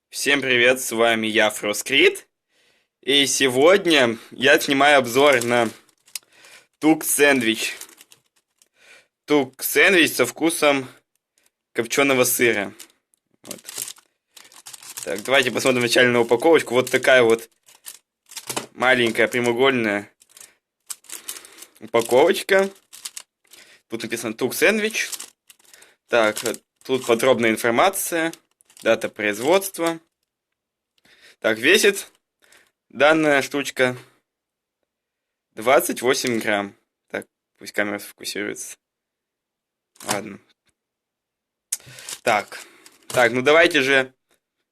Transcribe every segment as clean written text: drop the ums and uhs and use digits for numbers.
Всем привет, с вами я, Фроскрит. И сегодня я снимаю обзор на тук-сэндвич. Тук-сэндвич со вкусом копченого сыра. Вот. Так, давайте посмотрим вначале на упаковочку. Вот такая вот маленькая прямоугольная упаковочка. Тут написано тук-сэндвич. Так, тут подробная информация. Дата производства. Так, весит данная штучка 28 грамм. Так, пусть камера сфокусируется. Ладно. Так, ну давайте же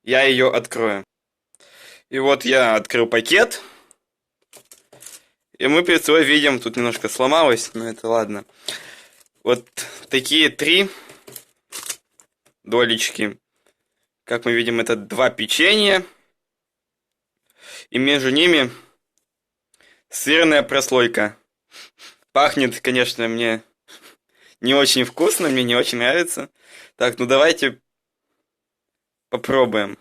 я ее открою. И вот я открыл пакет. И мы перед собой видим, тут немножко сломалось, но это ладно. Вот такие 3 долечки. Как мы видим, это 2 печенья. И между ними сырная прослойка. Пахнет, конечно, мне не очень вкусно, мне не очень нравится. Так, ну давайте попробуем.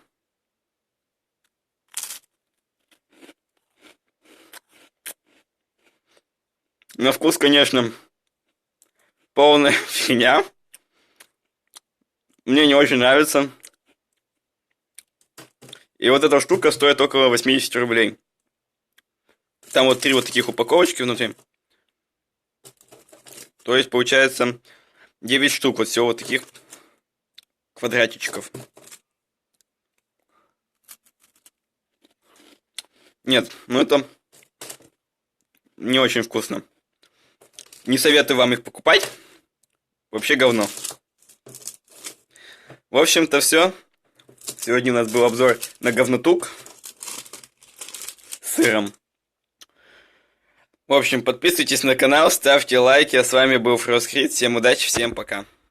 На вкус, конечно, полная фигня. Мне не очень нравится. И вот эта штука стоит около 80 рублей. Там вот 3 вот таких упаковочки внутри. То есть получается 9 штук вот всего вот таких квадратичков. Нет, ну это не очень вкусно. Не советую вам их покупать. Вообще говно. В общем-то все. Сегодня у нас был обзор на говнотук с сыром. В общем, подписывайтесь на канал, ставьте лайки. А с вами был Фроскрит. Всем удачи, всем пока.